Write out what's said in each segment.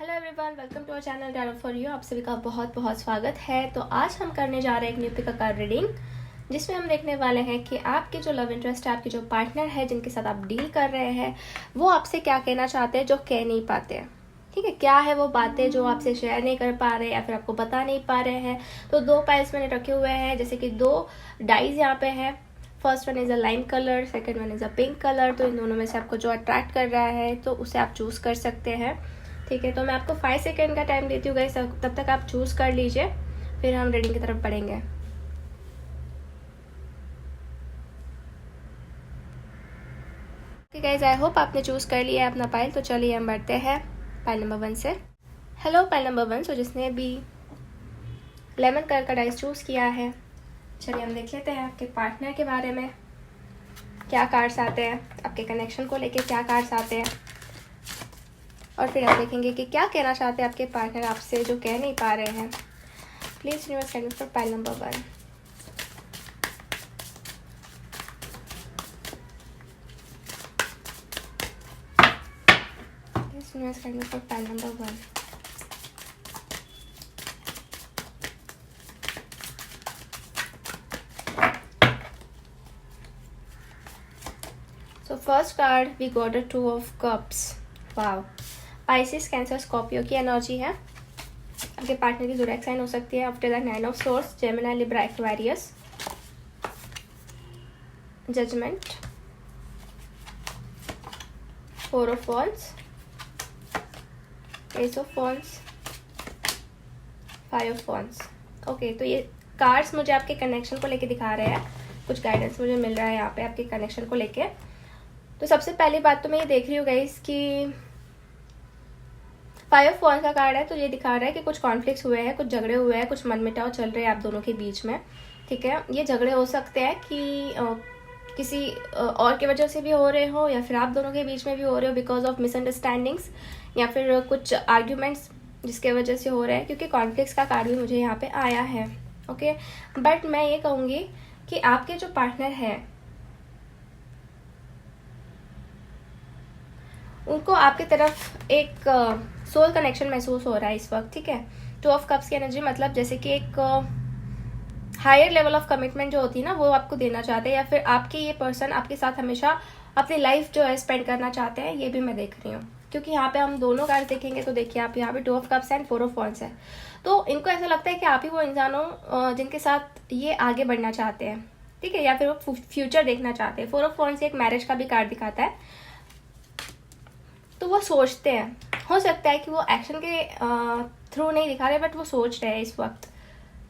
Hello everyone, welcome to our channel tarot for you. आप सभी का बहुत बहुत स्वागत है। तो आज हम करने जा रहे हैं एक न्यू पिक कार्ड रीडिंग, जिसमें हम देखने वाले हैं कि आपके जो लव इंटरेस्ट है, आपके जो पार्टनर है जिनके साथ आप डील कर रहे हैं, वो आपसे क्या कहना चाहते हैं जो कह नहीं पाते हैं। ठीक है, क्या है वो बातें जो आपसे शेयर नहीं कर पा रहे या फिर आपको बता नहीं पा रहे हैं। तो दो पाइल्स मैंने रखे हुए हैं, जैसे कि दो डाइज यहाँ पे है। First one is a lime colour, second one is a pink colour. तो इन दोनों में से आपको जो अट्रैक्ट कर रहा है तो उसे आप चूज़ कर सकते हैं। ठीक है, तो मैं आपको 5 सेकेंड का टाइम देती हूँ गाइस, तब तक आप चूज़ कर लीजिए, फिर हम रीडिंग की तरफ बढ़ेंगे। ओके गाइस, आई होप आपने चूज़ कर लिया है अपना पाइल। तो चलिए हम बढ़ते हैं पाइल नंबर 1 से। हेलो पाइल नंबर 1, सो जिसने भी लेमन कलर का डाइस चूज़ किया है, चलिए हम देख लेते हैं आपके पार्टनर के बारे में क्या कार्ड्स आते हैं, आपके कनेक्शन को लेके क्या कार्ड्स आते हैं, और फिर आप देखेंगे कि क्या कहना चाहते हैं आपके पार्टनर आपसे जो कह नहीं पा रहे हैं। Please universe guide me for pile number 1। Please universe guide me for pile number 1। So first card we got a 2 of cups. Wow. Pisces, Cancer, Scorpio की एनर्जी है। आपके पार्टनर की ज़ोडिएक साइन हो सकती है। After that 9 of swords, Gemini, Libra, Aquarius, judgement, 4 of wands, ace of wands, 5 of wands. Okay, तो ये cards मुझे आपके कनेक्शन को लेके दिखा रहे हैं, कुछ गाइडेंस मुझे मिल रहा है यहाँ पे आपके कनेक्शन को लेके। तो सबसे पहली बात तो मैं ये देख रही हूँ गाइस कि 5 ऑफ वॉन्ड्स का कार्ड है, तो ये दिखा रहा है कि कुछ कॉन्फ्लिक्ट्स हुए हैं, कुछ झगड़े हुए हैं, कुछ मनमुटाव चल रहे हैं आप दोनों के बीच में। ठीक है, ये झगड़े हो सकते हैं कि किसी और की वजह से भी हो रहे हो, या फिर आप दोनों के बीच में भी हो रहे हो बिकॉज ऑफ मिसअंडरस्टैंडिंग्स, या फिर कुछ आर्ग्यूमेंट्स जिसके वजह से हो रहे हैं, क्योंकि कॉन्फ्लिक्ट्स का कार्ड भी मुझे यहाँ पे आया है। ओके, बट मैं ये कहूँगी कि आपके जो पार्टनर है उनको आपकी तरफ एक सोल कनेक्शन महसूस हो रहा है इस वक्त। ठीक है, 2 ऑफ कप्स की एनर्जी मतलब जैसे कि एक हायर लेवल ऑफ कमिटमेंट जो होती है ना, वो आपको देना चाहते हैं, या फिर आपके ये पर्सन आपके साथ हमेशा अपनी लाइफ जो है स्पेंड करना चाहते हैं, ये भी मैं देख रही हूँ। क्योंकि यहाँ पे हम दोनों कार्ड देखेंगे तो देखिए आप यहाँ पे 2 of cups and 4 of wands है। तो इनको ऐसा लगता है कि आप ही वो इंसान हो जिनके साथ ये आगे बढ़ना चाहते हैं। ठीक है, या फिर वो फ्यूचर देखना चाहते हैं। 4 ऑफ वॉन्ड्स एक मैरिज का भी कार्ड दिखाता है। तो वो सोचते हैं, हो सकता है कि वो एक्शन के थ्रू नहीं दिखा रहे, बट वो सोच रहे हैं इस वक्त,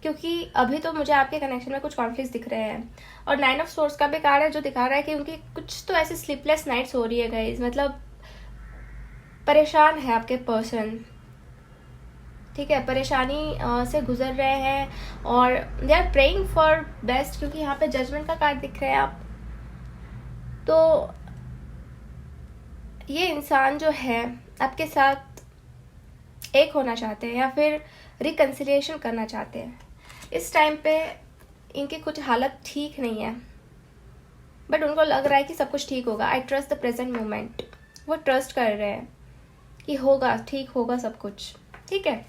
क्योंकि अभी तो मुझे आपके कनेक्शन में कुछ कॉन्फ्लिक्ट्स दिख रहे हैं। और 9 ऑफ सोर्स का भी कार्ड है जो दिखा रहा है कि उनकी कुछ तो ऐसे स्लीपलेस नाइट्स हो रही है गाइस, मतलब परेशान है आपके पर्सन। ठीक है, परेशानी से गुजर रहे हैं और they are praying for best, क्योंकि यहाँ पे जजमेंट का कार्ड दिख रहे हैं आप। तो ये इंसान जो है आपके साथ एक होना चाहते हैं या फिर रिकन्सिलिएशन करना चाहते हैं। इस टाइम पे इनकी कुछ हालत ठीक नहीं है, बट उनको लग रहा है कि सब कुछ ठीक होगा। I trust the present moment, वो ट्रस्ट कर रहे हैं कि होगा, ठीक होगा सब कुछ। ठीक है,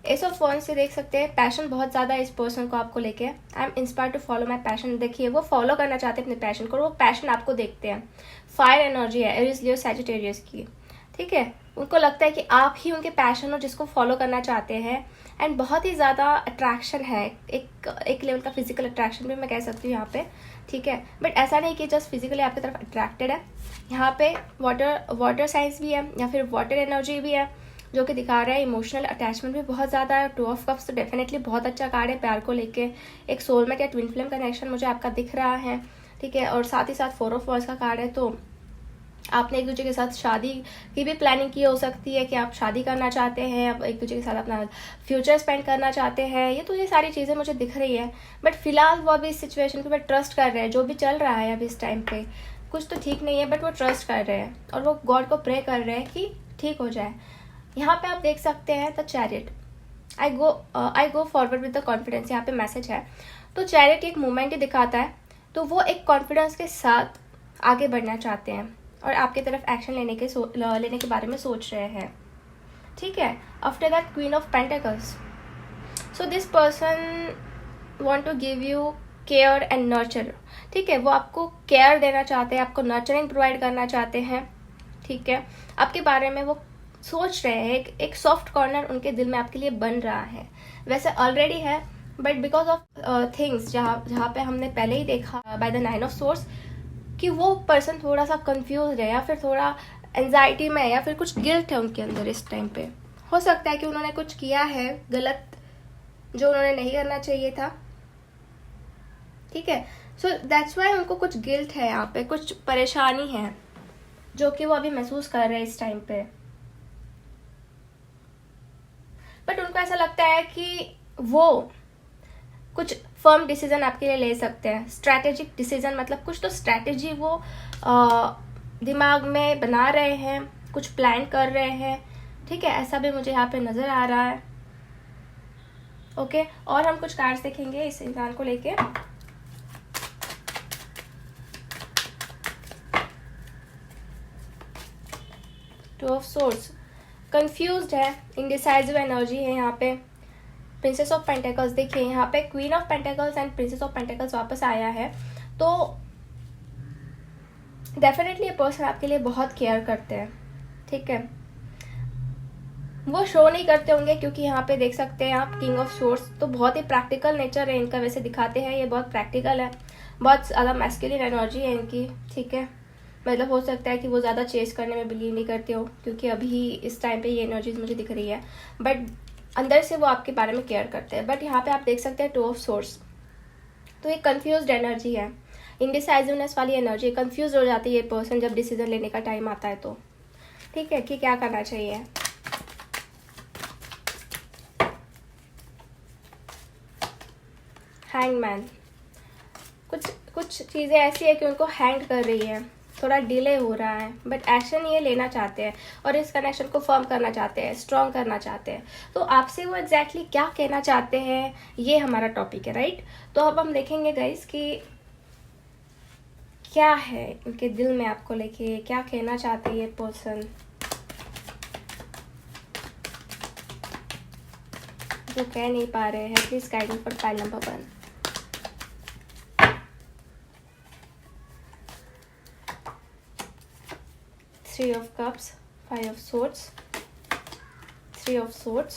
एस ऑफ वॉन्ड्स से देख सकते हैं पैशन बहुत ज़्यादा है इस पर्सन को आपको लेके। I am inspired to follow my passion. देखिए वो फॉलो करना चाहते हैं अपने पैशन को, और वो पैशन आपको देखते हैं। फायर एनर्जी है एरीज, लियो, सैजिटेरियस की। ठीक है, उनको लगता है कि आप ही उनके पैशन हो जिसको फॉलो करना चाहते हैं, एंड बहुत ही ज़्यादा अट्रैक्शन है, एक लेवल का फिजिकल अट्रैक्शन भी मैं कह सकती हूँ यहाँ पे। ठीक है, बट ऐसा नहीं कि जस्ट फिजिकली आपकी तरफ अट्रैक्टेड है। यहाँ पे वाटर साइंस भी है, या फिर वाटर एनर्जी भी है जो कि दिखा रहा है। इमोशनल अटैचमेंट भी बहुत ज़्यादा है। 2 ऑफ कप्स तो डेफिनेटली बहुत अच्छा कार्ड है प्यार को लेके। एक सोलमेट या ट्विन फ्लेम कनेक्शन मुझे आपका दिख रहा है। ठीक है, और साथ ही साथ 4 ऑफ वॉन्ड्स का कार्ड है, तो आपने एक दूसरे के साथ शादी की भी प्लानिंग की हो सकती है कि आप शादी करना चाहते हैं, आप एक दूसरे के साथ अपना फ्यूचर स्पेंड करना चाहते हैं। ये सारी चीज़ें मुझे दिख रही है, बट फिलहाल वो अभी इस सिचुएशन के ऊपर ट्रस्ट कर रहे हैं। जो भी चल रहा है अभी इस टाइम पे कुछ तो ठीक नहीं है, बट वो ट्रस्ट कर रहे हैं और वो गॉड को प्रे कर रहे हैं कि ठीक हो जाए। यहाँ पे आप देख सकते हैं the chariot, I go forward with the confidence, यहाँ पे मैसेज है। तो चैरिट एक मूवमेंट ही दिखाता है, तो वो एक कॉन्फिडेंस के साथ आगे बढ़ना चाहते हैं। और आपके तरफ एक्शन लेने के बारे में सोच रहे हैं, ठीक है। After that queen of pentacles, so this person want to give you care and nurture, ठीक है। वो आपको केयर देना चाहते हैं, आपको नर्चरिंग प्रोवाइड करना चाहते हैं, ठीक है। आपके बारे में वो सोच रहे हैं, एक सॉफ्ट कॉर्नर उनके दिल में आपके लिए बन रहा है। वैसे ऑलरेडी है, बट बिकॉज ऑफ थिंग्स जहाँ पे हमने पहले ही देखा बाय द 9 ऑफ सोर्स कि वो पर्सन थोड़ा सा कंफ्यूज है, या फिर थोड़ा एंजाइटी में है, या फिर कुछ गिल्ट है उनके अंदर इस टाइम पे। हो सकता है कि उन्होंने कुछ किया है गलत जो उन्होंने नहीं करना चाहिए था, ठीक है। सो दैट्स वाई उनको कुछ गिल्ट है, यहाँ पे कुछ परेशानी है जो कि वो अभी महसूस कर रहे हैं इस टाइम पे। बट उनको ऐसा लगता है कि वो कुछ फर्म डिसीजन आपके लिए ले सकते हैं, स्ट्रैटेजिक डिसीजन, मतलब कुछ तो स्ट्रैटेजी वो दिमाग में बना रहे हैं, कुछ प्लान कर रहे हैं, ठीक है। ऐसा भी मुझे यहाँ पे नजर आ रहा है, ओके। और हम कुछ कार्ड्स देखेंगे इस इंसान को लेके। टू ऑफ सोर्ड्स, कंफ्यूज्ड है, इंडिसाइजिव एनर्जी है यहाँ पे। प्रिंसेस ऑफ पेंटिकल्स, देखिए यहाँ पे queen of pentacles and princess of pentacles वापस आया है, तो डेफिनेटली ये पर्सन आपके लिए बहुत केयर करते हैं, ठीक है। वो शो नहीं करते होंगे क्योंकि यहाँ पे देख सकते हैं आप किंग ऑफ सोर्ड्स, तो बहुत ही प्रैक्टिकल नेचर है इनका, वैसे दिखाते हैं ये बहुत प्रैक्टिकल है, बहुत ज़्यादा मैस्कुलिन एनर्जी है इनकी, ठीक है। मतलब हो सकता है कि वो ज़्यादा चेस करने में बिलीव नहीं करते हो, क्योंकि अभी इस टाइम पे ये एनर्जीज मुझे दिख रही है, बट अंदर से वो आपके बारे में केयर करते हैं। बट यहाँ पे आप देख सकते हैं 2 ऑफ सोर्ड्स, तो ये कंफ्यूज्ड एनर्जी है, इंडिसाइजिवनेस वाली एनर्जी, कंफ्यूज हो जाती है ये पर्सन जब डिसीजन लेने का टाइम आता है, तो ठीक है कि क्या करना चाहिए। हैंगमैन, कुछ चीज़ें ऐसी है कि उनको हैंग कर रही है, थोड़ा डिले हो रहा है, बट एक्शन ये लेना चाहते हैं और इस कनेक्शन को फर्म करना चाहते हैं, स्ट्रॉन्ग करना चाहते हैं। तो आपसे वो एग्जैक्टली क्या कहना चाहते हैं, ये हमारा टॉपिक है, राइट। तो अब हम देखेंगे गाइस कि क्या है इनके दिल में आपको लेके, क्या कहना चाहते हैं ये पर्सन, जो कह नहीं पा रहे हैं। Please guide me for pile number 1। Three of Cups, 5 of Swords, 3 of Swords,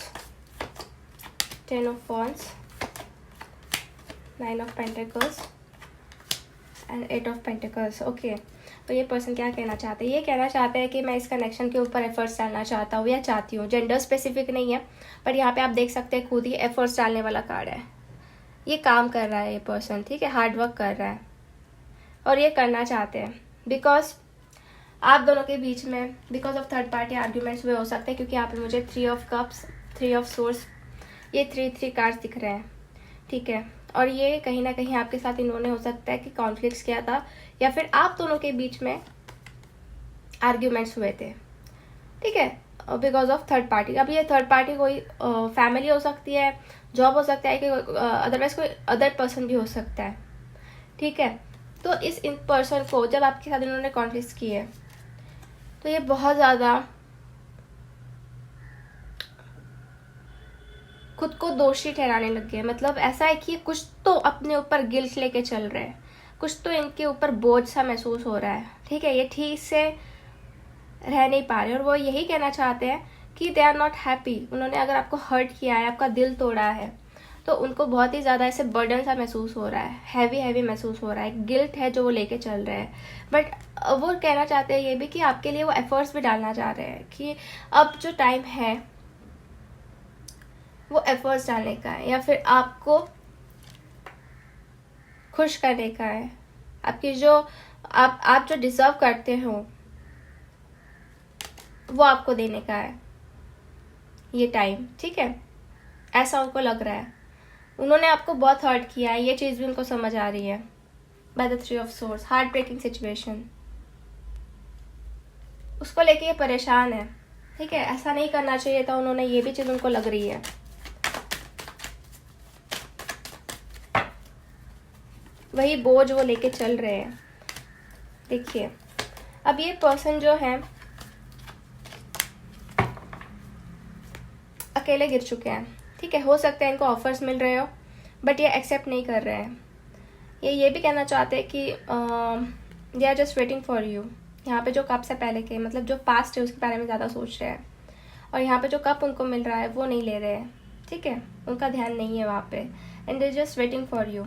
10 of Wands, 9 of Pentacles and 8 of Pentacles. Okay, तो ये पर्सन क्या कहना चाहते हैं, ये कहना चाहते हैं कि मैं इस कनेक्शन के ऊपर एफर्ट्स डालना चाहता हूँ या चाहती हूँ। जेंडर स्पेसिफिक नहीं है, पर यहाँ पे आप देख सकते हैं खुद ही एफर्ट्स डालने वाला कार्ड है। ये काम कर रहा है ये पर्सन, ठीक है, हार्ड वर्क कर रहा है और ये करना चाहते हैं बिकॉज आप दोनों के बीच में because of third party arguments हुए हो सकते हैं, क्योंकि यहाँ पे मुझे 3 ऑफ कप्स, 3 ऑफ सोर्स, ये 3 कार्ड्स दिख रहे हैं, ठीक है। और ये कहीं ना कहीं आपके साथ इन्होंने हो सकता है कि कॉन्फ्लिक्ट्स किया था, या फिर आप दोनों के बीच में आर्ग्यूमेंट्स हुए थे, ठीक है, बिकॉज ऑफ थर्ड पार्टी। अब ये थर्ड पार्टी कोई फैमिली हो सकती है, जॉब हो सकता है, कि अदरवाइज कोई अदर पर्सन भी हो सकता है, ठीक है। तो इस इन पर्सन को जब आपके साथ इन्होंने कॉन्फ्लिक्ट्स किए तो ये बहुत ज़्यादा खुद को दोषी ठहराने लग गए। मतलब ऐसा है कि कुछ तो अपने ऊपर गिल्ट लेके चल रहे हैं, कुछ तो इनके ऊपर बोझ सा महसूस हो रहा है, ठीक है। ये ठीक से रह नहीं पा रहे और वो यही कहना चाहते हैं कि दे आर नॉट हैप्पी। उन्होंने अगर आपको हर्ट किया है, आपका दिल तोड़ा है, तो उनको बहुत ही ज़्यादा ऐसे बर्डन सा महसूस हो रहा है, हैवी महसूस हो रहा है, गिल्ट है जो वो लेके चल रहे हैं। बट वो कहना चाहते हैं ये भी कि आपके लिए वो एफर्ट्स भी डालना चाह रहे हैं कि अब जो टाइम है वो एफर्ट्स डालने का है, या फिर आपको खुश करने का है, आपकी जो आप जो डिजर्व करते हो वो आपको देने का है ये टाइम, ठीक है। ऐसा उनको लग रहा है, उन्होंने आपको बहुत हर्ट किया है, ये चीज़ भी उनको समझ आ रही है। By the 3 of swords, heart breaking situation, उसको लेके ये परेशान है, ठीक है। ऐसा नहीं करना चाहिए था उन्होंने, ये भी चीज़ उनको लग रही है। वही बोझ वो लेके चल रहे हैं। देखिए अब ये पर्सन जो है अकेले गिर चुके हैं, ठीक है। हो सकता है इनको ऑफर्स मिल रहे हो बट ये एक्सेप्ट नहीं कर रहे हैं। ये भी कहना चाहते हैं कि they are just waiting for you. यहाँ पे जो कप से पहले के मतलब जो पास्ट है उसके बारे में ज़्यादा सोच रहे हैं, और यहाँ पे जो कप उनको मिल रहा है वो नहीं ले रहे हैं, ठीक है। उनका ध्यान नहीं है वहाँ पे, and they just waiting for you.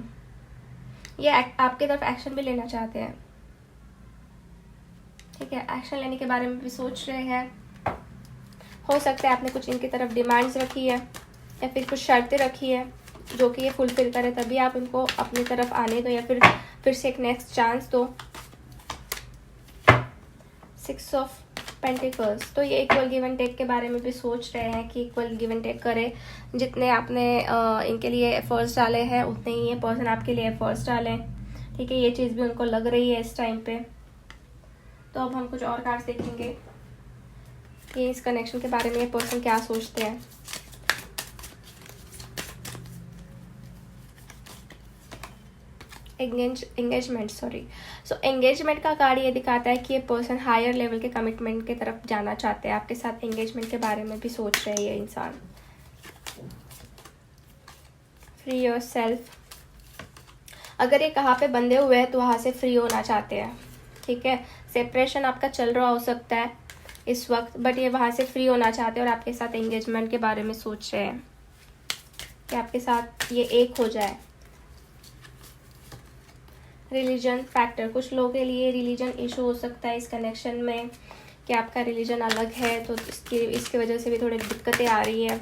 ये आपके तरफ एक्शन भी लेना चाहते हैं, ठीक है। एक्शन लेने के बारे में भी सोच रहे हैं। हो सकता है आपने कुछ इनकी तरफ डिमांड्स रखी है या फिर कुछ शर्तें रखी है जो कि ये फुलफिल करे, तभी आप इनको अपनी तरफ आने दो या फिर से एक नेक्स्ट चांस दो। 6 ऑफ पेंटिकल्स, तो ये इक्वल गिव एंड टेक के बारे में भी सोच रहे हैं कि इक्वल गिव एंड टेक करे। जितने आपने इनके लिए एफर्ट्स डाले हैं उतने ही ये पर्सन आपके लिए एफर्ट्स डालें, ठीक है। ये चीज़ भी उनको लग रही है इस टाइम पे। तो अब हम कुछ और कार्ड्स देखेंगे कि इस कनेक्शन के बारे में ये पर्सन क्या सोचते हैं। Engagement, sorry. सो एंगेजमेंट का कार्ड ये दिखाता है कि ये पर्सन हायर लेवल के कमिटमेंट की तरफ जाना चाहते हैं, आपके साथ एंगेजमेंट के बारे में भी सोच रहे हैं ये इंसान। फ्री योर सेल्फ, अगर ये कहाँ पे बंधे हुए हैं तो वहाँ से फ्री होना चाहते हैं, ठीक है। सेपरेशन आपका चल रहा हो सकता है इस वक्त, बट ये वहाँ से फ्री होना चाहते हैं और आपके साथ एंगेजमेंट के बारे में सोच रहे हैं कि आपके साथ ये एक हो जाए। रिलीजन फैक्टर, कुछ लोगों के लिए रिलीजन इशू हो सकता है इस कनेक्शन में कि आपका रिलीजन अलग है, तो इसकी वजह से भी थोड़ी दिक्कतें आ रही है।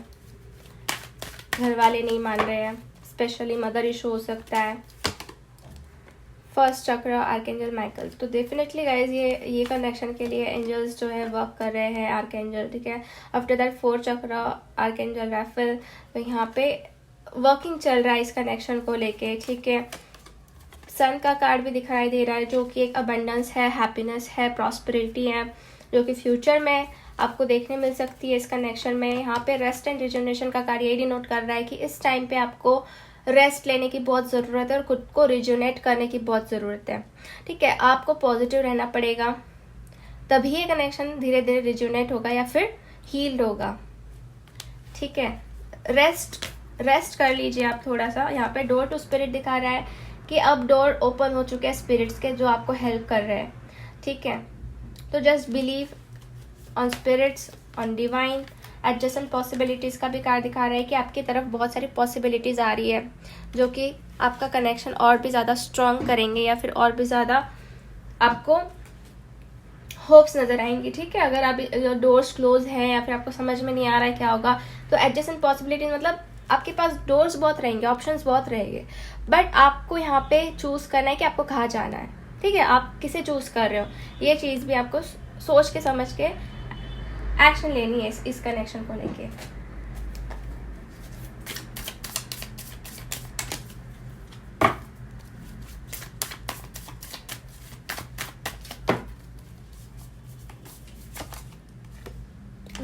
घर वाले नहीं मान रहे हैं, स्पेशली मदर इशू हो सकता है। फर्स्ट चक्र आर्कएंजल माइकल, तो डेफिनेटली गाइज ये कनेक्शन के लिए एंजल्स जो है वर्क कर रहे हैं, आर्कएंजल, ठीक है। आफ्टर दैट 4 चक्र आर्कएंजल राफेल, तो यहाँ पे वर्किंग चल रहा है इस कनेक्शन को लेके, ठीक है। सन का कार्ड भी दिखाई दे रहा है जो कि एक अबंडेंस है, हैप्पीनेस है, प्रॉस्पेरिटी है, जो कि फ्यूचर में आपको देखने मिल सकती है इस कनेक्शन में। यहाँ पे रेस्ट एंड रिजुनेशन का कार्ड ये डिनोट कर रहा है कि इस टाइम पे आपको रेस्ट लेने की बहुत ज़रूरत है और खुद को रिजुनेट करने की बहुत ज़रूरत है, ठीक है। आपको पॉजिटिव रहना पड़ेगा, तभी ये कनेक्शन धीरे धीरे रिजुनेट होगा या फिर हील्ड होगा, ठीक है। रेस्ट कर लीजिए आप थोड़ा सा। यहाँ पे डोर टू स्पिरिट दिखा रहा है कि अब डोर ओपन हो चुके हैं स्पिरिट्स के जो आपको हेल्प कर रहे हैं, ठीक है। तो just believe on spirits, on divine. Adjustment possibilities का भी कार्ड दिखा रहा है कि आपकी तरफ बहुत सारी पॉसिबिलिटीज़ आ रही है जो कि आपका कनेक्शन और भी ज़्यादा स्ट्रॉन्ग करेंगे या फिर और भी ज़्यादा आपको होप्स नज़र आएंगी, ठीक है। अगर आप डोर्स क्लोज हैं या फिर आपको समझ में नहीं आ रहा है क्या होगा, तो एडजस्टेंट पॉसिबिलिटीज मतलब आपके पास डोर्स बहुत रहेंगे, ऑप्शंस बहुत रहेंगे, बट आपको यहाँ पे चूज़ करना है कि आपको कहाँ जाना है, ठीक है। आप किसे चूज़ कर रहे हो, ये चीज़ भी आपको सोच के समझ के एक्शन लेनी है इस कनेक्शन को लेके।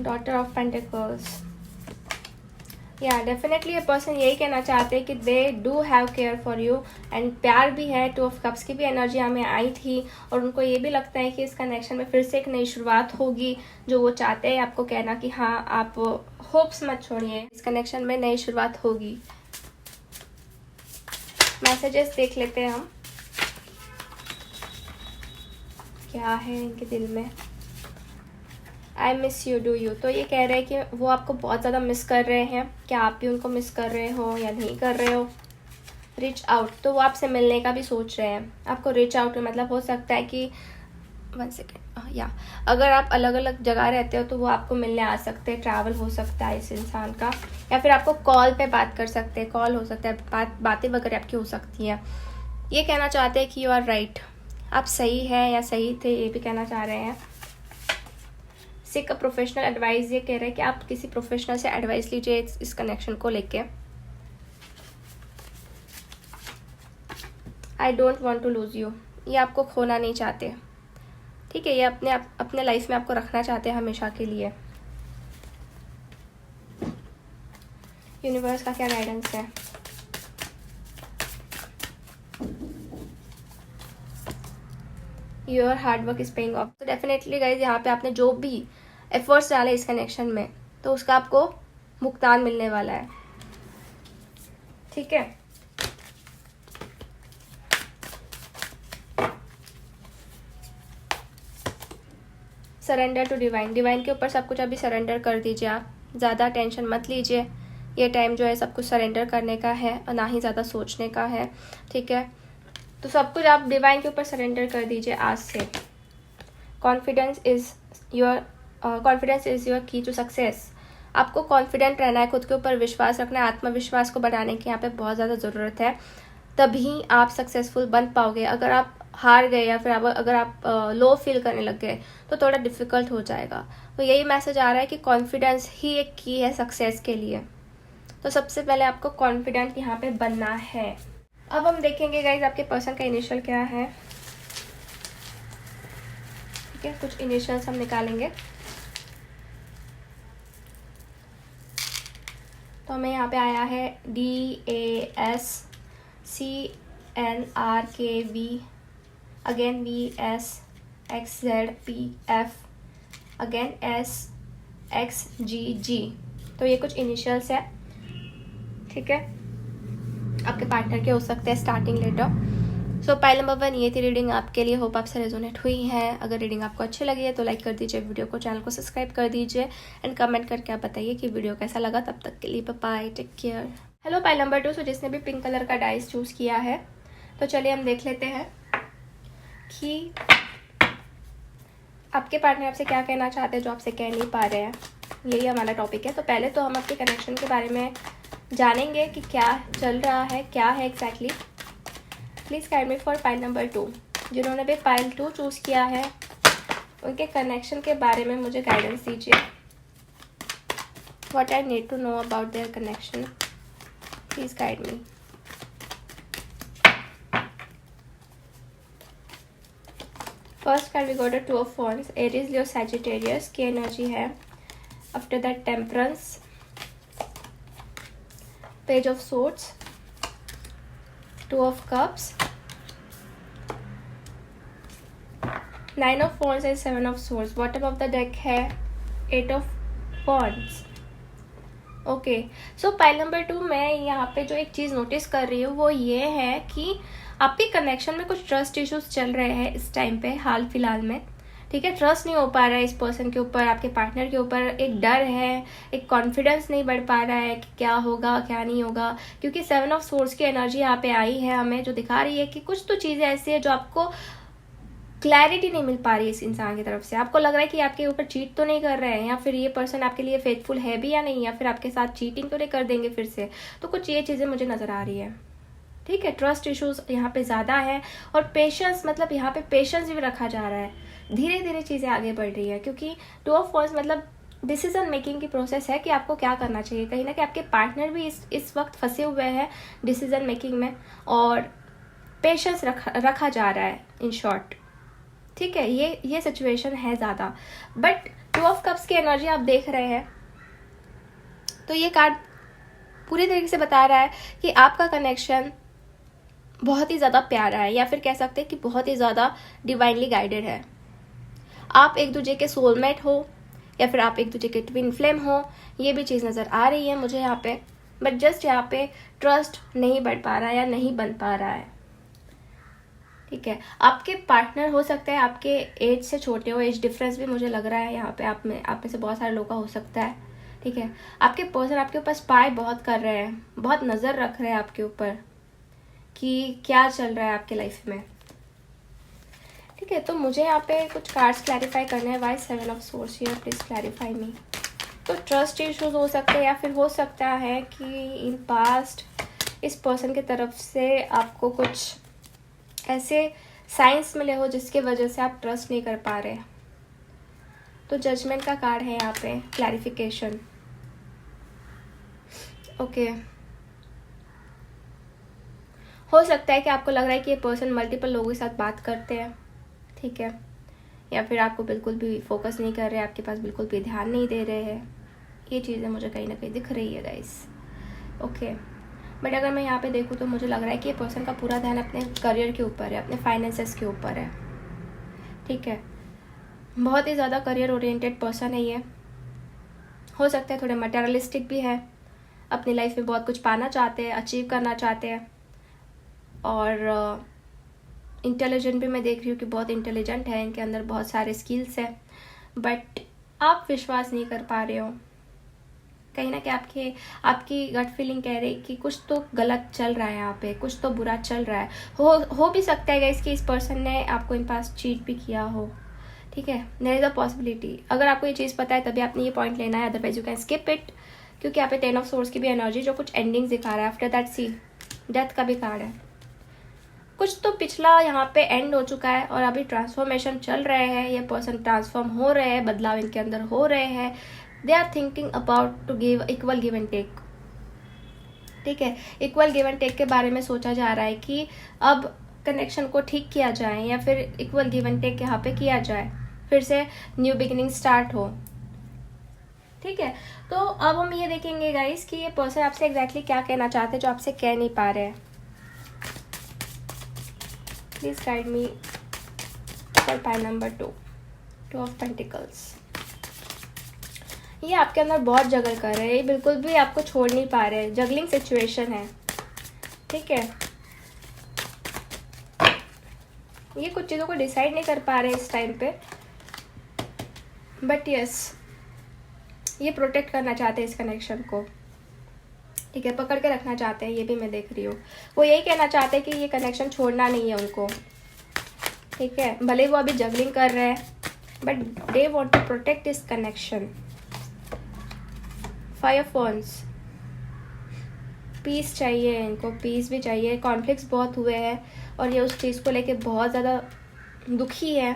डॉटर ऑफ पेंटिकल्स, या डेफिनेटली ये पर्सन यही कहना चाहते हैं कि they do have care for you and प्यार भी है। 2 ऑफ कप्स की भी एनर्जी हमें आई थी और उनको ये भी लगता है कि इस कनेक्शन में फिर से एक नई शुरुआत होगी जो वो चाहते हैं आपको कहना कि हाँ आप होप्स मत छोड़िए, इस कनेक्शन में नई शुरुआत होगी। मैसेजेस देख लेते हैं हम क्या है इनके दिल में। I miss you, do you, तो ये कह रहे हैं कि वो आपको बहुत ज़्यादा मिस कर रहे हैं। क्या आप भी उनको मिस कर रहे हो या नहीं कर रहे हो। रीच आउट, तो वो आपसे मिलने का भी सोच रहे हैं। आपको रीच आउट मतलब हो सकता है कि 1 सेकेंड, या अगर आप अलग अलग जगह रहते हो तो वो आपको मिलने आ सकते हैं, ट्रैवल हो सकता है इस इंसान का, या फिर आपको कॉल पे बात कर सकते हैं, कॉल हो सकता है, बातें वगैरह आपकी हो सकती हैं। ये कहना चाहते हैं कि यू आर राइट, आप सही हैं या सही थे, ये भी कहना चाह रहे हैं। सीक अ प्रोफेशनल एडवाइस, ये कह रहे हैं कि आप किसी प्रोफेशनल से एडवाइस लीजिए इस कनेक्शन को लेके। I don't want to lose you, ये आपको खोना नहीं चाहते, ठीक है। ये अपने लाइफ में आपको रखना चाहते हैं हमेशा के लिए। यूनिवर्स का क्या गाइडेंस है। Your hard work is paying off. तो डेफिनेटली गाइज यहाँ पे आपने जो भी एफर्ट्स डाले इस कनेक्शन में, तो उसका आपको भुगतान मिलने वाला है। ठीक है, सरेंडर टू डिवाइन। डिवाइन के ऊपर सब कुछ अभी सरेंडर कर दीजिए आप, ज़्यादा टेंशन मत लीजिए। ये टाइम जो है सब कुछ सरेंडर करने का है और ना ही ज़्यादा सोचने का है। ठीक है, तो सब कुछ आप डिवाइन के ऊपर सरेंडर कर दीजिए आज से। कॉन्फिडेंस इज़ योर की टू सक्सेस। आपको कॉन्फिडेंट रहना है, खुद के ऊपर विश्वास रखना है। आत्मविश्वास को बढ़ाने की यहाँ पे बहुत ज़्यादा ज़रूरत है, तभी आप सक्सेसफुल बन पाओगे। अगर आप हार गए या फिर अगर आप लो फील करने लग गए तो थोड़ा डिफ़िकल्ट हो जाएगा। तो यही मैसेज आ रहा है कि कॉन्फिडेंस ही एक की है सक्सेस के लिए। तो सबसे पहले आपको कॉन्फिडेंट यहाँ पे बनना है। अब हम देखेंगे गाइज आपके पर्सन का इनिशियल क्या है। ठीक है, कुछ इनिशियल्स हम निकालेंगे। तो हमें यहाँ पे आया है DASCNRKV, again VSXZPF, again SXGG। तो ये कुछ इनिशियल्स है। ठीक है, आपके पार्टनर के हो सकते हैं starting letter. So pile number 1 ये थी रीडिंग आपके लिए। होप आपसे रेजोनेट हुई है। अगर रीडिंग आपको अच्छी लगी है तो लाइक कर दीजिए वीडियो को, चैनल को सब्सक्राइब कर दीजिए एंड कमेंट करके आप बताइए कि वीडियो कैसा लगा। तब तक के लिए bye bye, take care. Hello pile number 2। सो जिसने भी पिंक कलर का डाइस चूज़ किया है, तो चलिए हम देख लेते हैं कि आपके पार्टनर आपसे क्या कहना चाहते हैं जो आपसे कह नहीं पा रहे हैं। यही हमारा टॉपिक है। तो पहले तो हम आपके कनेक्शन के बारे में जानेंगे कि क्या चल रहा है, क्या है exactly. Please guide me for pile number 2। जिन्होंने भी पाइल 2 चूज़ किया है उनके कनेक्शन के बारे में मुझे गाइडेंस दीजिए। What I need to know about their connection, please guide me. First card we got a 2 of wands, Aries Leo Sagittarius की एनर्जी है। After that temperance, page of swords, 2 of cups, 9 of wands and 7 of swords. Bottom of the deck है 8 of wands. Okay, so pile number 2 मैं यहाँ पे जो एक चीज़ notice कर रही हूँ वो ये है कि आपके कनेक्शन में कुछ ट्रस्ट इश्यूज चल रहे हैं इस टाइम पे, हाल फिलहाल में। ठीक है, ट्रस्ट नहीं हो पा रहा है इस पर्सन के ऊपर, आपके पार्टनर के ऊपर। एक डर है, एक कॉन्फिडेंस नहीं बढ़ पा रहा है कि क्या होगा क्या नहीं होगा, क्योंकि 7 ऑफ सोर्ड्स की एनर्जी यहाँ पे आई है हमें, जो दिखा रही है कि कुछ तो चीज़ें ऐसी है जो आपको क्लैरिटी नहीं मिल पा रही है इस इंसान की तरफ से। आपको लग रहा है कि आपके ऊपर चीट तो नहीं कर रहे हैं, या फिर ये पर्सन आपके लिए फेथफुल है भी या नहीं, या फिर आपके साथ चीटिंग तो नहीं कर देंगे फिर से। तो कुछ ये चीज़ें मुझे नज़र आ रही है। ठीक है, ट्रस्ट इश्यूज यहाँ पे ज़्यादा है और पेशेंस, मतलब यहाँ पे पेशेंस भी रखा जा रहा है। धीरे धीरे चीज़ें आगे बढ़ रही है, क्योंकि 2 ऑफ वॉन्ड्स मतलब डिसीजन मेकिंग की प्रोसेस है कि आपको क्या करना चाहिए। कहीं ना कहीं आपके पार्टनर भी इस वक्त फंसे हुए हैं डिसीजन मेकिंग में, और पेशेंस रखा जा रहा है इन शॉर्ट। ठीक है, ये सिचुएशन है ज़्यादा। बट 2 ऑफ कप्स की एनर्जी आप देख रहे हैं, तो ये कार्ड पूरी तरीके से बता रहा है कि आपका कनेक्शन बहुत ही ज़्यादा प्यारा है, या फिर कह सकते हैं कि बहुत ही ज़्यादा डिवाइनली गाइडेड है। आप एक दूसरे के सोलमेट हो या फिर आप एक दूसरे के ट्विन फ्लेम हो, ये भी चीज़ नज़र आ रही है मुझे यहाँ पे। बट जस्ट यहाँ पे ट्रस्ट नहीं बढ़ पा रहा है या नहीं बन पा रहा है। ठीक है, आपके पार्टनर हो सकता है आपके एज से छोटे हो, एज डिफरेंस भी मुझे लग रहा है यहाँ पे आप में से बहुत सारे लोगों का हो सकता है। ठीक है, आपके पर्सन आपके ऊपर स्पाई बहुत कर रहे हैं, बहुत नज़र रख रहे हैं आपके ऊपर कि क्या चल रहा है आपके लाइफ में। ठीक है, तो मुझे यहाँ पे कुछ कार्ड्स क्लैरिफाई करने हैं। Why 7 of source here, please clarify me. तो ट्रस्ट इश्यूज हो सकते हैं, या फिर हो सकता है कि इन पास्ट इस पर्सन की तरफ से आपको कुछ ऐसे साइंस मिले हो जिसके वजह से आप ट्रस्ट नहीं कर पा रहे। तो जजमेंट का कार्ड है यहाँ पे, क्लैरिफिकेशन। ओके, हो सकता है कि आपको लग रहा है कि ये पर्सन मल्टीपल लोगों के साथ बात करते हैं। ठीक है, या फिर आपको बिल्कुल भी फोकस नहीं कर रहे, आपके पास बिल्कुल भी ध्यान नहीं दे रहे हैं। ये चीज़ें मुझे कहीं ना कहीं दिख रही है गाइस। ओके, बट अगर मैं यहाँ पे देखूँ तो मुझे लग रहा है कि ये पर्सन का पूरा ध्यान अपने करियर के ऊपर है, अपने फाइनेंसेस के ऊपर है। ठीक है, बहुत ही ज़्यादा करियर ओरिएंटेड पर्सन है ये। हो सकता है थोड़े मटेरियलिस्टिक भी है, अपनी लाइफ में बहुत कुछ पाना चाहते हैं, अचीव करना चाहते हैं, और इंटेलिजेंट भी मैं देख रही हूँ कि बहुत इंटेलिजेंट है, इनके अंदर बहुत सारे स्किल्स है, बट आप विश्वास नहीं कर पा रहे हो। कहीं ना कहीं आपकी गट फीलिंग कह रही कि कुछ तो गलत चल रहा है यहाँ पे, कुछ तो बुरा चल रहा है। हो भी सकता है गाइस कि इस पर्सन ने आपको इन पास चीट भी किया हो, ठीक है, देयर इज अ पॉसिबिलिटी। अगर आपको ये चीज़ पता है तभी आपने ये पॉइंट लेना है, otherwise you can skip it, क्योंकि यहाँ पे 10 ऑफ सोर्स की भी एनर्जी जो कुछ एंडिंग्स दिखा रहा है। आफ्टर दैट सी डेथ का भी कार्ड है। कुछ तो पिछला यहाँ पे एंड हो चुका है और अभी ट्रांसफॉर्मेशन चल रहे हैं, ये पर्सन ट्रांसफॉर्म हो रहे हैं, बदलाव इनके अंदर हो रहे हैं। They are thinking about to give equal give and take, ठीक है, इक्वल गिव एंड टेक के बारे में सोचा जा रहा है कि अब कनेक्शन को ठीक किया जाए या फिर इक्वल गिव एंड टेक यहाँ पे किया जाए, फिर से न्यू बिगिनिंग स्टार्ट हो, ठीक है। तो अब हम ये देखेंगे गाइस कि ये पर्सन आपसे एग्जैक्टली क्या कहना चाहते हैं जो आपसे कह नहीं पा रहे हैं। Please guide me for pile number 2 of pentacles. ये आपके अंदर बहुत जगल कर रहे हैं, ये बिल्कुल भी आपको छोड़ नहीं पा रहे हैं, जगलिंग सिचुएशन है, ठीक है। ये कुछ चीज़ों को डिसाइड नहीं कर पा रहे इस टाइम पे, बट यस ये प्रोटेक्ट करना चाहते हैं इस कनेक्शन को, ठीक है, पकड़ के रखना चाहते हैं, ये भी मैं देख रही हूँ। वो यही कहना चाहते हैं कि ये कनेक्शन छोड़ना नहीं है उनको, ठीक है, भले वो अभी जगलिंग कर रहे हैं, but they want to protect this connection. 5 of wands, peace चाहिए इनको, पीस भी चाहिए। कॉन्फ्लिक्ट्स बहुत हुए हैं और ये उस चीज़ को लेके बहुत ज़्यादा दुखी है,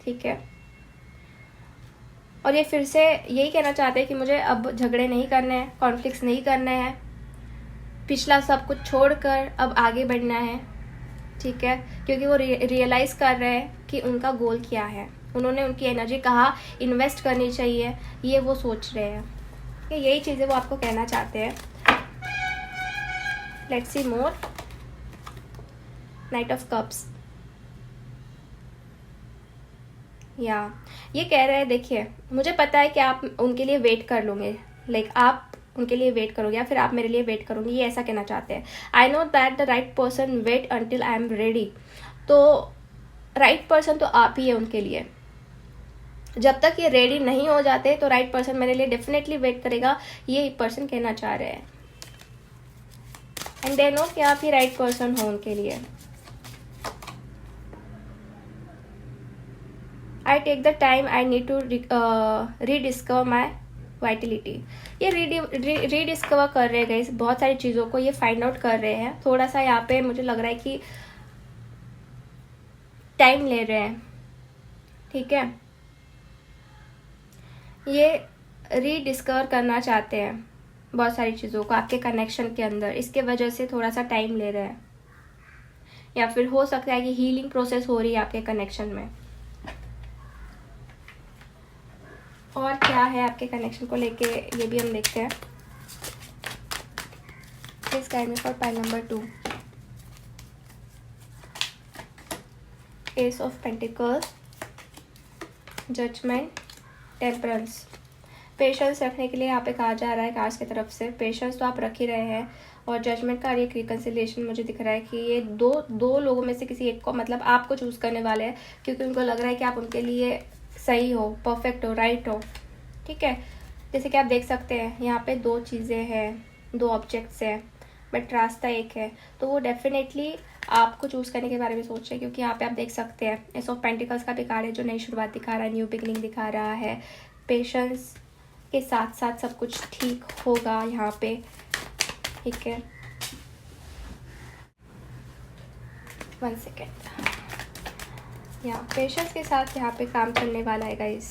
ठीक है, और ये फिर से यही कहना चाहते हैं कि मुझे अब झगड़े नहीं करने हैं, कॉन्फ्लिक्ट्स नहीं करने हैं, पिछला सब कुछ छोड़कर अब आगे बढ़ना है, ठीक है, क्योंकि वो रियलाइज़ कर रहे हैं कि उनका गोल क्या है, उन्होंने उनकी एनर्जी कहाँ इन्वेस्ट करनी चाहिए, ये वो सोच रहे हैं, कि यही चीज़ें वो आपको कहना चाहते हैं। Let's see more. Night of cups, या ये कह रहे हैं देखिए मुझे पता है कि आप उनके लिए वेट कर लोगे, लाइक आप उनके लिए वेट करोगे या फिर आप मेरे लिए वेट करोगे, ये ऐसा कहना चाहते हैं। I know that the right person wait until I am ready. तो राइट पर्सन तो आप ही है उनके लिए, जब तक ये रेडी नहीं हो जाते तो राइट पर्सन मेरे लिए डेफिनेटली वेट करेगा, ये पर्सन कहना चाह रहे हैं। एंड दे नो कि आप ही राइट पर्सन हो उनके लिए। I take the time I need to rediscover my vitality। ये रीडिस्कवर कर रहे हैं गाइस, बहुत सारी चीज़ों को ये फाइंड आउट कर रहे हैं। थोड़ा सा यहाँ पे मुझे लग रहा है कि टाइम ले रहे हैं, ठीक है, ये रीडिस्कवर करना चाहते हैं बहुत सारी चीज़ों को आपके कनेक्शन के अंदर, इसके वजह से थोड़ा सा टाइम ले रहे हैं, या फिर हो सकता है कि हीलिंग प्रोसेस हो रही है आपके कनेक्शन में। और क्या है आपके कनेक्शन को लेके ये भी हम देखते हैं। Please guide me for pile number 2। Ace of pentacles, judgement, temperance. Patience रखने के लिए यहाँ पे कहा जा रहा है कार्ड्स की तरफ से। पेशेंस तो आप रख ही रहे हैं, और जजमेंट का एक रिकन्सिलिएशन मुझे दिख रहा है कि ये दो लोगों में से किसी एक को, मतलब आपको चूज करने वाले हैं, क्योंकि उनको लग रहा है कि आप उनके लिए सही हो, परफेक्ट हो, राइट हो, ठीक है। जैसे कि आप देख सकते हैं यहाँ पे 2 चीज़ें हैं, 2 ऑब्जेक्ट्स हैं, बट रास्ता एक है, तो वो डेफिनेटली आपको चूज़ करने के बारे में सोच रहे हैं, क्योंकि यहाँ पे आप देख सकते हैं एस ऑफ पेंटिकल्स का भी कार्ड है जो नई शुरुआत दिखा रहा है, न्यू बिगिनिंग दिखा रहा है। पेशेंस के साथ साथ सब कुछ ठीक होगा यहाँ पे, ठीक है। 1 सेकेंड, यहाँ पेशेंस के साथ यहाँ पे काम चलने वाला है गाइस।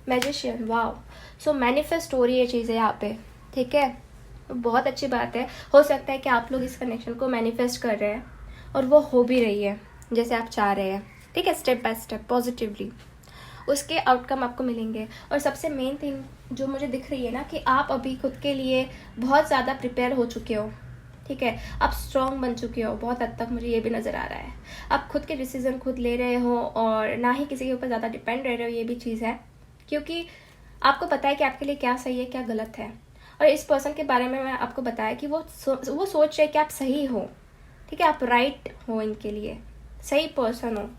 मैजिशियन, वाओ, सो मैनिफेस्ट हो रही है चीज़ें यहाँ पे, ठीक है, बहुत अच्छी बात है। हो सकता है कि आप लोग इस कनेक्शन को मैनिफेस्ट कर रहे हैं और वो हो भी रही है जैसे आप चाह रहे हैं, ठीक है, स्टेप बाय स्टेप पॉजिटिवली उसके आउटकम आपको मिलेंगे। और सबसे मेन थिंग जो मुझे दिख रही है ना, कि आप अभी खुद के लिए बहुत ज़्यादा प्रिपेयर हो चुके हो, ठीक है, आप स्ट्रॉन्ग बन चुके हो बहुत हद तक, मुझे ये भी नज़र आ रहा है। आप खुद के डिसीजन खुद ले रहे हो और ना ही किसी के ऊपर ज़्यादा डिपेंड रह रहे हो, ये भी चीज़ है, क्योंकि आपको पता है कि आपके लिए क्या सही है क्या गलत है। और इस पर्सन के बारे में मैं आपको बताया कि वो सोच रहे कि आप सही हो, ठीक है, आप राइट हो, इनके लिए सही पर्सन हो।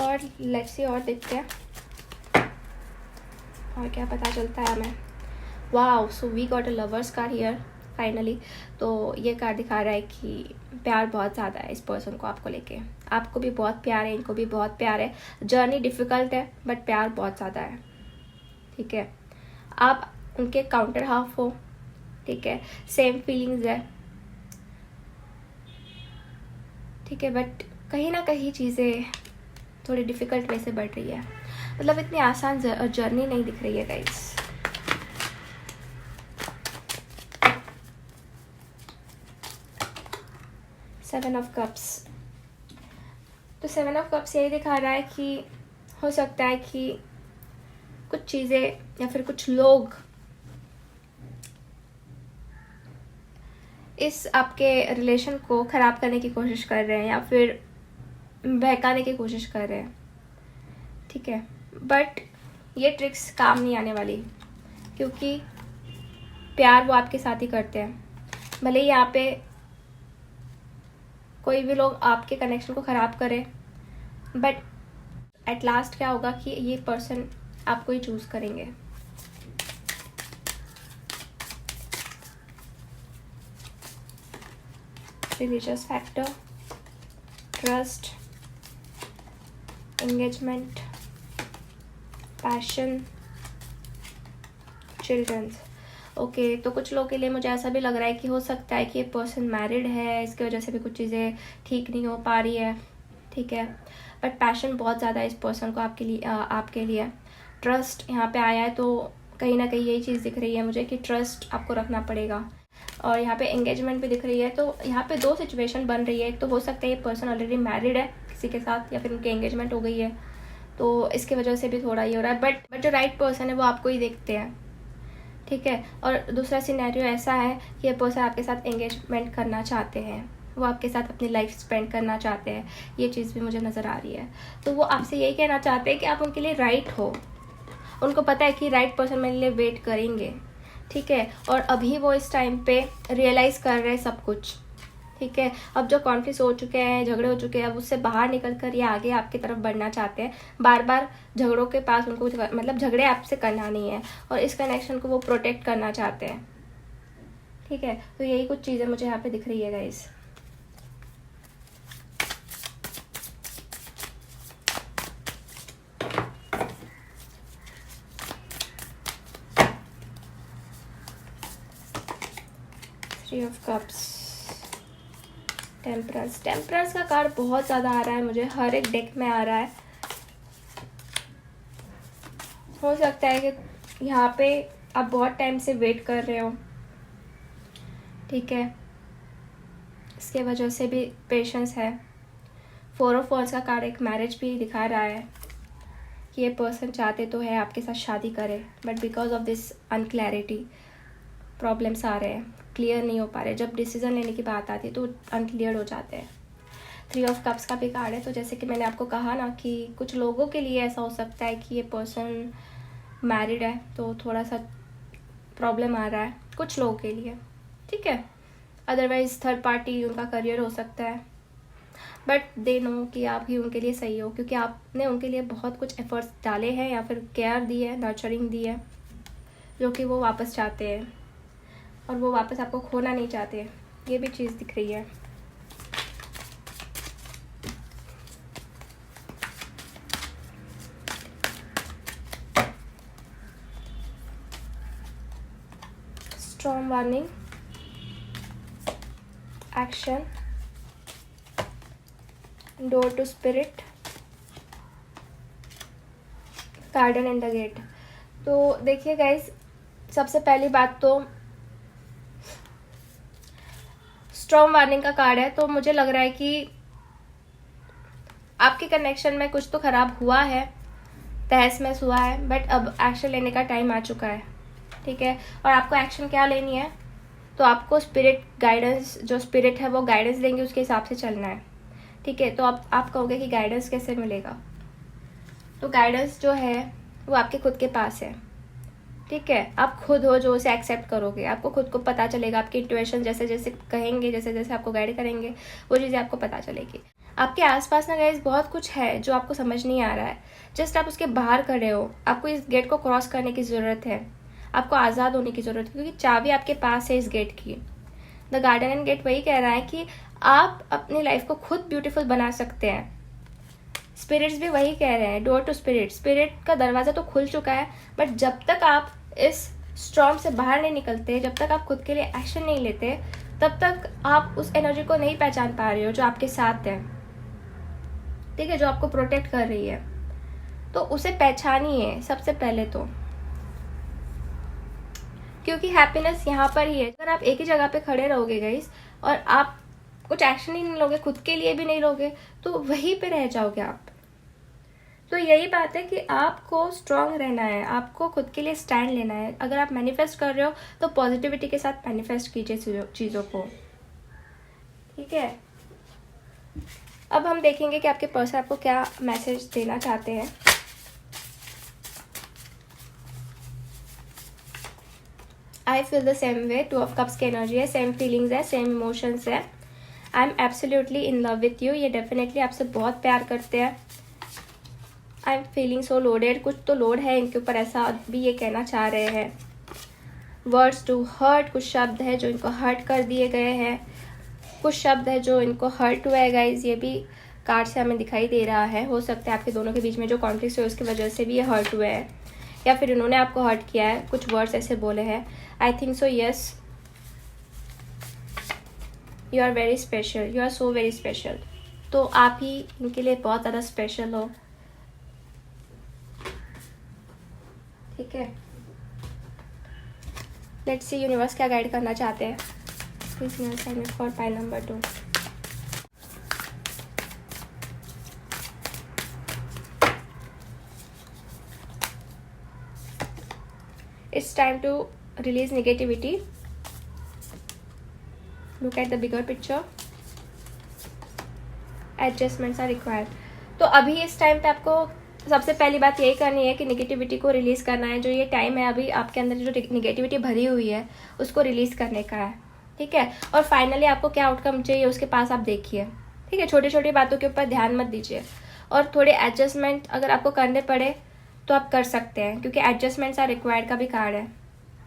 और लेट्स सी और देखते हैं और क्या पता चलता है हमें। Wow, so we got a lovers card here finally. तो ये कार्ड दिखा रहा है कि प्यार बहुत ज़्यादा है इस पर्सन को आपको लेके, आपको भी बहुत प्यार है, इनको भी बहुत प्यार है। जर्नी डिफ़िकल्ट है बट प्यार बहुत ज़्यादा है, ठीक है। आप उनके काउंटर हाफ हो, ठीक है, सेम फीलिंग्स है, ठीक है, बट कहीं ना कहीं चीज़ें थोड़ी डिफ़िकल्ट वे से बढ़ रही है, मतलब इतनी आसान जर्नी नहीं दिख रही है गाइस। सेवन ऑफ कप्स, तो सेवन ऑफ कप्स यही दिखा रहा है कि हो सकता है कि कुछ चीज़ें या फिर कुछ लोग इस आपके रिलेशन को ख़राब करने की कोशिश कर रहे हैं या फिर बहकाने की कोशिश कर रहे हैं, ठीक है, बट ये ट्रिक्स काम नहीं आने वाली, क्योंकि प्यार वो आपके साथ ही करते हैं। भले ही यहाँ पे कोई भी लोग आपके कनेक्शन को ख़राब करे, बट एट लास्ट क्या होगा कि ये पर्सन आपको ही चूज़ करेंगे। Religious factor, trust, engagement, passion, childrens. Okay, तो कुछ लोगों के लिए मुझे ऐसा भी लग रहा है कि हो सकता है कि ये पर्सन मैरिड है, इसकी वजह से भी कुछ चीज़ें ठीक नहीं हो पा रही है, ठीक है, बट पैशन बहुत ज़्यादा है इस पर्सन को आपके लिए। ट्रस्ट यहाँ पे आया है, तो कहीं ना कहीं यही चीज़ दिख रही है मुझे कि ट्रस्ट आपको रखना पड़ेगा। और यहाँ पे एंगेजमेंट भी दिख रही है, तो यहाँ पे दो सिचुएशन बन रही है। एक तो हो सकता है ये पर्सन ऑलरेडी मैरिड है किसी के साथ या फिर उनकी एंगेजमेंट हो गई है, तो इसकी वजह से भी थोड़ा ये हो रहा है, बट जो राइट पर्सन है वो आपको ही देखते हैं, ठीक है। और दूसरा सिनेरियो ऐसा है कि ये पर्सन आपके साथ एंगेजमेंट करना चाहते हैं, वो आपके साथ अपनी लाइफ स्पेंड करना चाहते हैं, ये चीज़ भी मुझे नज़र आ रही है। तो वो आपसे यही कहना चाहते हैं कि आप उनके लिए राइट हो, उनको पता है कि राइट पर्सन मेरे लिए वेट करेंगे, ठीक है। और अभी वो इस टाइम पे रियलाइज़ कर रहे हैं सब कुछ, ठीक है। अब जो कॉन्फ्लिक्ट हो चुके हैं, झगड़े हो चुके हैं, अब उससे बाहर निकल कर ये आगे आपकी तरफ बढ़ना चाहते हैं। बार बार झगड़ों के पास उनको मतलब झगड़े आपसे करना नहीं है, और इस कनेक्शन को वो प्रोटेक्ट करना चाहते हैं, ठीक है। तो यही कुछ चीज़ें मुझे यहाँ पे दिख रही है guys. Three of cups, temperance. Temperance का कार्ड बहुत ज़्यादा आ रहा है मुझे, हर एक डेक में आ रहा है। हो सकता है कि यहाँ पे आप बहुत टाइम से वेट कर रहे हो, ठीक है, इसके वजह से भी पेशेंस है। फोर ऑफ वॉन्ड्स का कार्ड एक मैरिज भी दिखा रहा है कि ये पर्सन चाहते तो है आपके साथ शादी करे, but because of this unclarity problems आ रहे हैं, क्लियर नहीं हो पा रहे। जब डिसीजन लेने की बात आती है तो अनक्लियर हो जाते हैं। थ्री ऑफ कप्स का भी कार्ड है, तो जैसे कि मैंने आपको कहा ना कि कुछ लोगों के लिए ऐसा हो सकता है कि ये पर्सन मैरिड है, तो थोड़ा सा प्रॉब्लम आ रहा है कुछ लोगों के लिए, ठीक है। अदरवाइज थर्ड पार्टी उनका करियर हो सकता है, बट दे नो कि आप ही उनके लिए सही हो, क्योंकि आपने उनके लिए बहुत कुछ एफर्ट्स डाले हैं या फिर केयर दी है, नर्चरिंग दी है, जो कि वो वापस चाहते हैं, और वो वापस आपको खोना नहीं चाहते। ये भी चीज़ दिख रही है। Strong warning, action, door to spirit, garden and the gate. तो देखिए गाइज, सबसे पहली बात तो स्ट्रॉन्ग वार्निंग का कार्ड है, तो मुझे लग रहा है कि आपके कनेक्शन में कुछ तो खराब हुआ है, तहस महस हुआ है, बट अब एक्शन लेने का टाइम आ चुका है, ठीक है। और आपको एक्शन क्या लेनी है, तो आपको स्पिरिट गाइडेंस, जो स्पिरिट है वो गाइडेंस देंगे, उसके हिसाब से चलना है, ठीक है। तो आप कहोगे कि गाइडेंस कैसे मिलेगा, तो गाइडेंस जो है वो आपके खुद के पास है, ठीक है। आप खुद हो जो उसे एक्सेप्ट करोगे, आपको खुद को पता चलेगा, आपकी इंट्यूशन जैसे जैसे कहेंगे, जैसे जैसे आपको गाइड करेंगे, वो चीज़ें आपको पता चलेगी। आपके आसपास ना गाइस बहुत कुछ है जो आपको समझ नहीं आ रहा है, जस्ट आप उसके बाहर खड़े हो, आपको इस गेट को क्रॉस करने की ज़रूरत है, आपको आज़ाद होने की ज़रूरत है, क्योंकि चाबी आपके पास है इस गेट की। द गार्डन एंड गेट वही कह रहा है कि आप अपनी लाइफ को खुद ब्यूटीफुल बना सकते हैं। स्पिरिट्स भी वही कह रहे हैं, डोर टू स्पिरिट, स्पिरिट का दरवाज़ा तो खुल चुका है, बट जब तक आप इस स्टॉर्म से बाहर नहीं निकलते, जब तक आप खुद के लिए एक्शन नहीं लेते, तब तक आप उस एनर्जी को नहीं पहचान पा रहे हो जो आपके साथ है, ठीक है, जो आपको प्रोटेक्ट कर रही है। तो उसे पहचानिए सबसे पहले तो, क्योंकि हैप्पीनेस यहाँ पर ही है। अगर आप एक ही जगह पे खड़े रहोगे गाइस और आप कुछ एक्शन ही नहीं लोगे, खुद के लिए भी नहीं लोगे, तो वहीं पे रह जाओगे आप। तो यही बात है कि आपको स्ट्रांग रहना है, आपको खुद के लिए स्टैंड लेना है। अगर आप मैनिफेस्ट कर रहे हो तो पॉजिटिविटी के साथ मैनिफेस्ट कीजिए चीज़ों को, ठीक है। अब हम देखेंगे कि आपके पर्सन आपको क्या मैसेज देना चाहते हैं। I feel the same way, 2 of cups की एनर्जी है, सेम फीलिंग्स है, सेम इमोशंस है। I am absolutely in love with you, ये डेफिनेटली आपसे बहुत प्यार करते हैं। I am feeling so loaded, कुछ तो लोड है इनके ऊपर, ऐसा भी ये कहना चाह रहे हैं। वर्ड्स टू हर्ट, कुछ शब्द है जो इनको हर्ट कर दिए गए हैं, कुछ शब्द है जो इनको हर्ट हुआ है गाइज, ये भी कार्ड से हमें दिखाई दे रहा है। हो सकता है आपके दोनों के बीच में जो कॉन्फ्लिक्ट है उसकी वजह से भी ये हर्ट हुआ है, या फिर इन्होंने आपको हर्ट किया है, कुछ वर्ड्स ऐसे बोले हैं। I think so yes, you are very special, you are so very special. तो आप ही इनके लिए बहुत ज़्यादा स्पेशल हो, ठीक है। लेट्स सी यूनिवर्स क्या गाइड करना चाहते हैं। Please universe for pile number 2। It's time to release negativity. Look at the bigger picture. Adjustments are required. तो अभी इस टाइम पे आपको सबसे पहली बात यही करनी है कि निगेटिविटी को रिलीज़ करना है। जो ये टाइम है अभी आपके अंदर जो निगेटिविटी भरी हुई है उसको रिलीज़ करने का है, ठीक है। और फाइनली आपको क्या आउटकम चाहिए उसके पास आप देखिए, ठीक है। छोटी छोटी बातों के ऊपर ध्यान मत दीजिए, और थोड़े एडजस्टमेंट अगर आपको करने पड़े तो आप कर सकते हैं, क्योंकि एडजस्टमेंट्स आर रिक्वायर्ड का भी कार्ड है,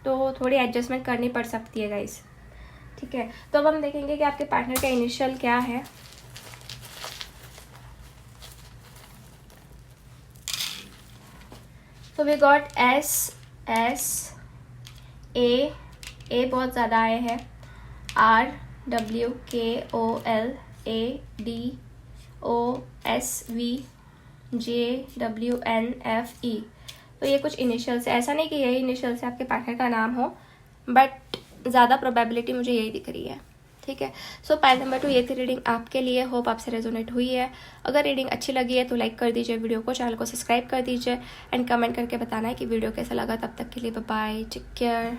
तो थोड़ी एडजस्टमेंट करनी पड़ सकती है गाइस, ठीक है। तो अब हम देखेंगे कि आपके पार्टनर का इनिशियल क्या है। तो वी गॉट S A बहुत ज़्यादा आए हैं, R W K O L A D O S V J W N F E। तो ये कुछ इनिशियल्स है, ऐसा नहीं कि यही इनिशियल से आपके पार्टनर का नाम हो, बट ज़्यादा प्रोबेबिलिटी मुझे यही दिख रही है, ठीक है। सो पाइल नंबर 2 ये थी रीडिंग आपके लिए। होप आपसे रेजोनेट हुई है। अगर रीडिंग अच्छी लगी है तो लाइक कर दीजिए वीडियो को, चैनल को सब्सक्राइब कर दीजिए, एंड कमेंट करके बताना है कि वीडियो कैसा लगा। तब तक के लिए बाय बाय, टेक केयर।